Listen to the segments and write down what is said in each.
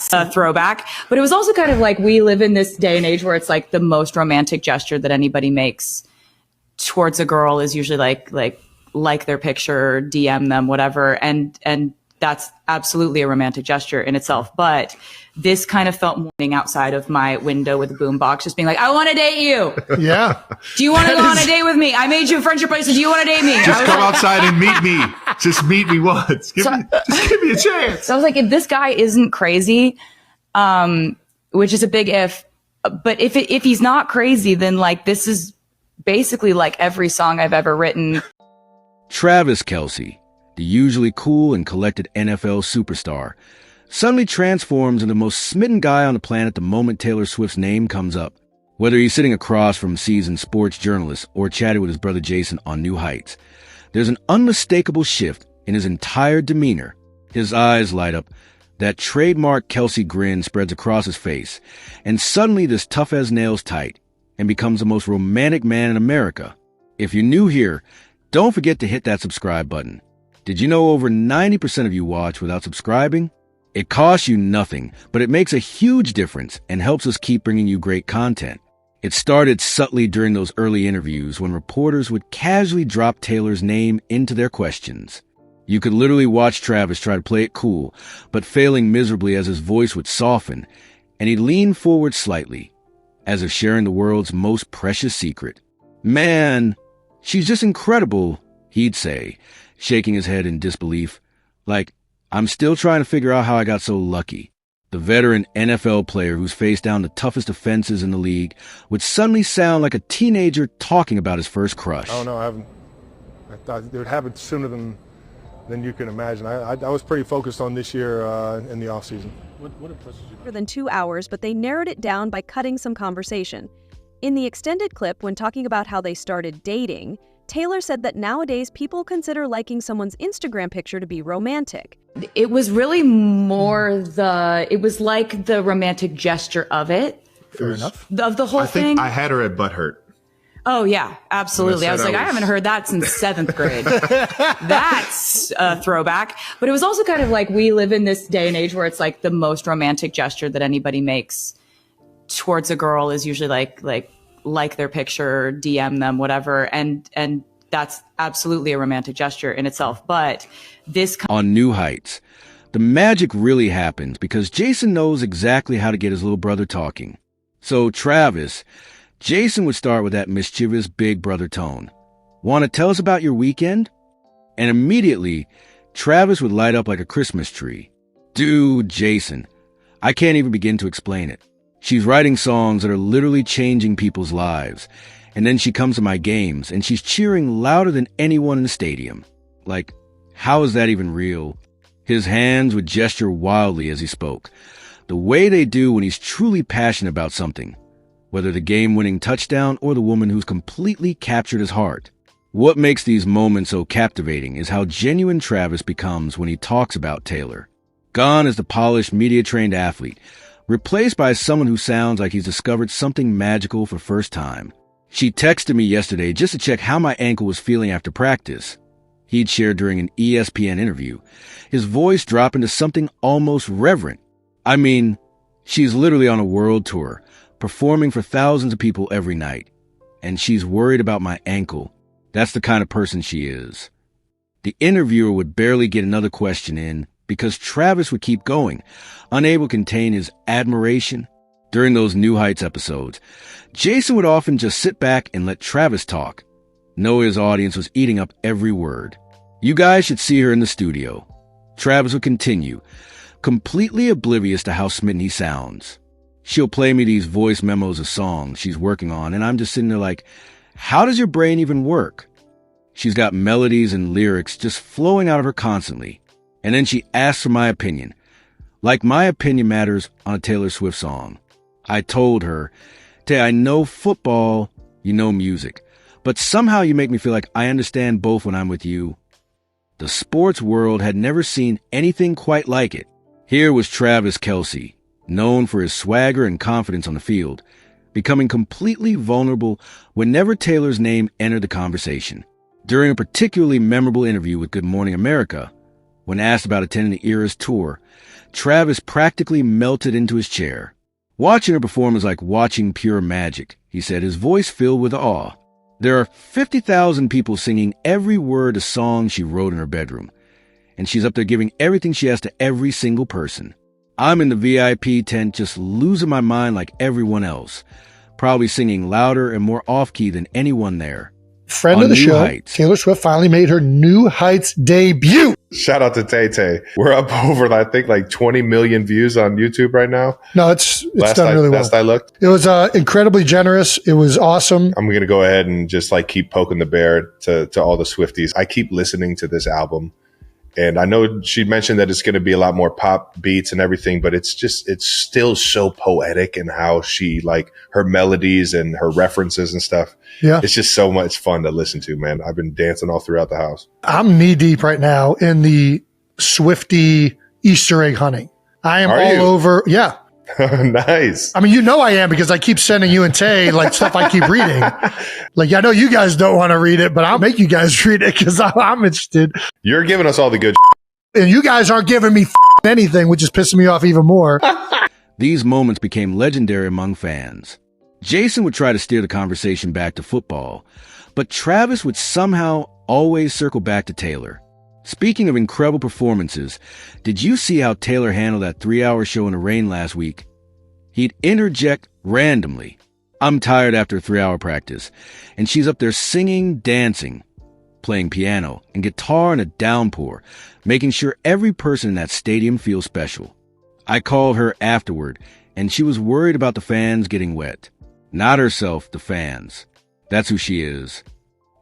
throwback. But it was also kind of like, we live in this day and age where it's like the most romantic gesture that anybody makes towards a girl is usually like their picture, DM them, whatever. And that's absolutely a romantic gesture in itself. But this kind of felt morning outside of my window with a boombox, just being like, I want to date you. Yeah. Do you want to go on a date with me? I made you a friendship bracelet. Do you want to date me? Just come outside and meet me. Just meet me once. Just give me a chance. So I was like, if this guy isn't crazy, which is a big if, but if he's not crazy, then like, this is basically like every song I've ever written. Travis Kelce, the usually cool and collected NFL superstar, suddenly transforms into the most smitten guy on the planet the moment Taylor Swift's name comes up. Whether he's sitting across from seasoned sports journalists or chatting with his brother Jason on New Heights, there's an unmistakable shift in his entire demeanor. His eyes light up, that trademark Kelce grin spreads across his face, and suddenly this tough-as-nails tight and becomes the most romantic man in America. If you're new here, don't forget to hit that subscribe button. Did you know over 90% of you watch without subscribing? It costs you nothing, but it makes a huge difference and helps us keep bringing you great content. It started subtly during those early interviews when reporters would casually drop Taylor's name into their questions. You could literally watch Travis try to play it cool, but failing miserably as his voice would soften, and he'd lean forward slightly, as if sharing the world's most precious secret. Man, she's just incredible, he'd say, shaking his head in disbelief. Like, I'm still trying to figure out how I got so lucky. The veteran NFL player who's faced down the toughest offenses in the league would suddenly sound like a teenager talking about his first crush. Oh, no, I haven't. I thought it would happen sooner than you can imagine. I was pretty focused on this year in the offseason. What impresses you? More than 2 hours, but they narrowed it down by cutting some conversation. In the extended clip, when talking about how they started dating, Taylor said that nowadays people consider liking someone's Instagram picture to be romantic. It was really more it was like the romantic gesture of it. Fair enough. Of the whole thing. I think I had her at butthurt. Oh, yeah, absolutely. I was like, I haven't heard that since 7th grade. That's a throwback. But it was also kind of like, we live in this day and age where it's like the most romantic gesture that anybody makes towards a girl is usually like their picture, DM them, whatever. And that's absolutely a romantic gesture in itself. But this on New Heights, the magic really happens because Jason knows exactly how to get his little brother talking. So Jason would start with that mischievous big brother tone. Want to tell us about your weekend? And immediately, Travis would light up like a Christmas tree. Dude, Jason, I can't even begin to explain it. She's writing songs that are literally changing people's lives. And then she comes to my games and she's cheering louder than anyone in the stadium. Like, how is that even real? His hands would gesture wildly as he spoke, the way they do when he's truly passionate about something, whether the game-winning touchdown or the woman who's completely captured his heart. What makes these moments so captivating is how genuine Travis becomes when he talks about Taylor. Gone is the polished, media-trained athlete, replaced by someone who sounds like he's discovered something magical for the first time. She texted me yesterday just to check how my ankle was feeling after practice. He'd shared during an ESPN interview, his voice dropped into something almost reverent. I mean, she's literally on a world tour, performing for thousands of people every night. And she's worried about my ankle. That's the kind of person she is. The interviewer would barely get another question in because Travis would keep going, unable to contain his admiration. During those New Heights episodes, Jason would often just sit back and let Travis talk, know his audience was eating up every word. You guys should see her in the studio. Travis would continue, completely oblivious to how smitten he sounds. She'll play me these voice memos of songs she's working on, and I'm just sitting there like, how does your brain even work? She's got melodies and lyrics just flowing out of her constantly. And then she asks for my opinion. Like my opinion matters on a Taylor Swift song. I told her, Tay, I know football, you know music, but somehow you make me feel like I understand both when I'm with you. The sports world had never seen anything quite like it. Here was Travis Kelce, known for his swagger and confidence on the field, becoming completely vulnerable whenever Taylor's name entered the conversation. During a particularly memorable interview with Good Morning America, When asked about attending the Eras tour, Travis practically melted into his chair. Watching her perform is like watching pure magic, he said, his voice filled with awe. There are 50,000 people singing every word a song she wrote in her bedroom, and she's up there giving everything she has to every single person. I'm in the VIP tent just losing my mind like everyone else, probably singing louder and more off-key than anyone there. Friend of the show, Taylor Swift finally made her New Heights debut. Shout out to Tay Tay. We're up over, I think, like 20 million views on YouTube right now. No, it's done really well. Last I looked. It was incredibly generous. It was awesome. I'm going to go ahead and just like keep poking the bear to all the Swifties. I keep listening to this album. And I know she mentioned that it's going to be a lot more pop beats and everything, but it's still so poetic in how she, like, her melodies and her references and stuff. Yeah. It's just so much fun to listen to, man. I've been dancing all throughout the house. I'm knee deep right now in the Swiftie Easter egg hunting. I am over. Yeah. Nice. I mean, you know I am because I keep sending you and Tay like stuff I keep reading. Like, I know you guys don't want to read it, but I'll make you guys read it because I'm interested. You're giving us all the good and you guys aren't giving me anything, which is pissing me off even more. These moments became legendary among fans. Jason would try to steer the conversation back to football, but Travis would somehow always circle back to Taylor. Speaking of incredible performances, did you see how Taylor handled that 3-hour show in the rain last week? He'd interject randomly. I'm tired after a 3-hour practice, and she's up there singing, dancing, playing piano and guitar in a downpour, making sure every person in that stadium feels special. I called her afterward, and she was worried about the fans getting wet. Not herself, the fans. That's who she is.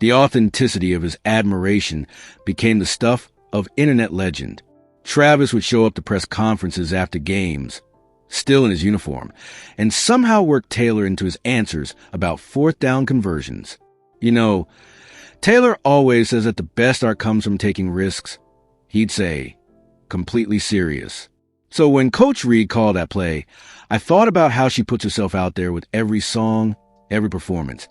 The authenticity of his admiration became the stuff of internet legend. Travis would show up to press conferences after games, still in his uniform, and somehow work Taylor into his answers about fourth down conversions. You know, Taylor always says that the best art comes from taking risks. He'd say, completely serious. So when Coach Reed called that play, I thought about how she puts herself out there with every song, every performance.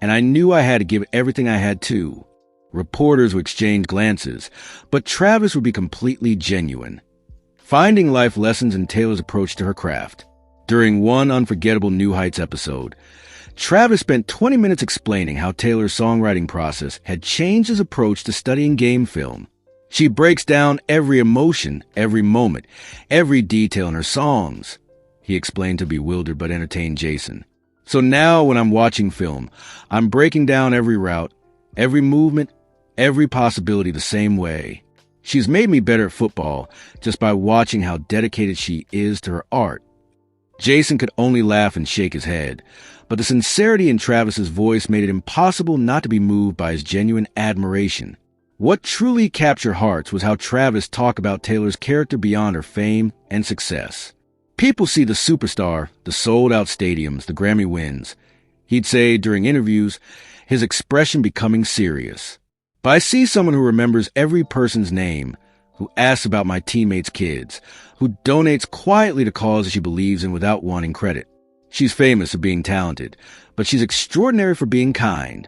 And I knew I had to give everything I had too. Reporters would exchange glances, but Travis would be completely genuine, finding life lessons in Taylor's approach to her craft. During one unforgettable New Heights episode, Travis spent 20 minutes explaining how Taylor's songwriting process had changed his approach to studying game film. She breaks down every emotion, every moment, every detail in her songs, he explained to bewildered but entertained Jason. So now when I'm watching film, I'm breaking down every route, every movement, every possibility the same way. She's made me better at football just by watching how dedicated she is to her art. Jason could only laugh and shake his head, but the sincerity in Travis's voice made it impossible not to be moved by his genuine admiration. What truly captured hearts was how Travis talked about Taylor's character beyond her fame and success. People see the superstar, the sold-out stadiums, the Grammy wins. He'd say during interviews, his expression becoming serious. But I see someone who remembers every person's name, who asks about my teammates' kids, who donates quietly to causes she believes in without wanting credit. She's famous for being talented, but she's extraordinary for being kind.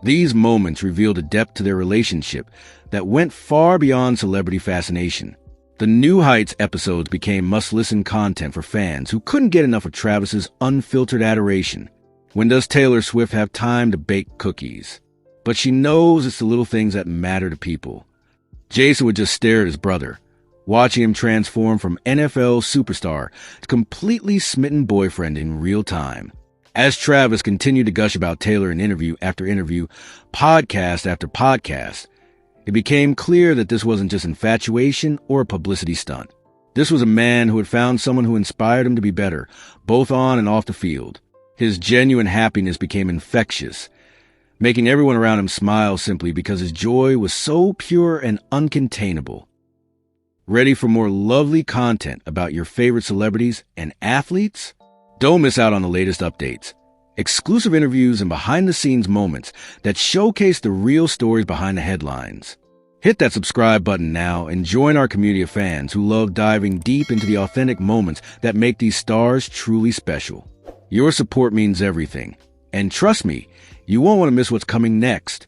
These moments revealed a depth to their relationship that went far beyond celebrity fascination. The New Heights episodes became must-listen content for fans who couldn't get enough of Travis's unfiltered adoration. When does Taylor Swift have time to bake cookies? But she knows it's the little things that matter to people. Jason would just stare at his brother, watching him transform from NFL superstar to completely smitten boyfriend in real time. As Travis continued to gush about Taylor in interview after interview, podcast after podcast, it became clear that this wasn't just infatuation or a publicity stunt. This was a man who had found someone who inspired him to be better, both on and off the field. His genuine happiness became infectious, making everyone around him smile simply because his joy was so pure and uncontainable. Ready for more lovely content about your favorite celebrities and athletes? Don't miss out on the latest updates, exclusive interviews, and behind-the-scenes moments that showcase the real stories behind the headlines. Hit that subscribe button now and join our community of fans who love diving deep into the authentic moments that make these stars truly special. Your support means everything. And trust me, you won't want to miss what's coming next.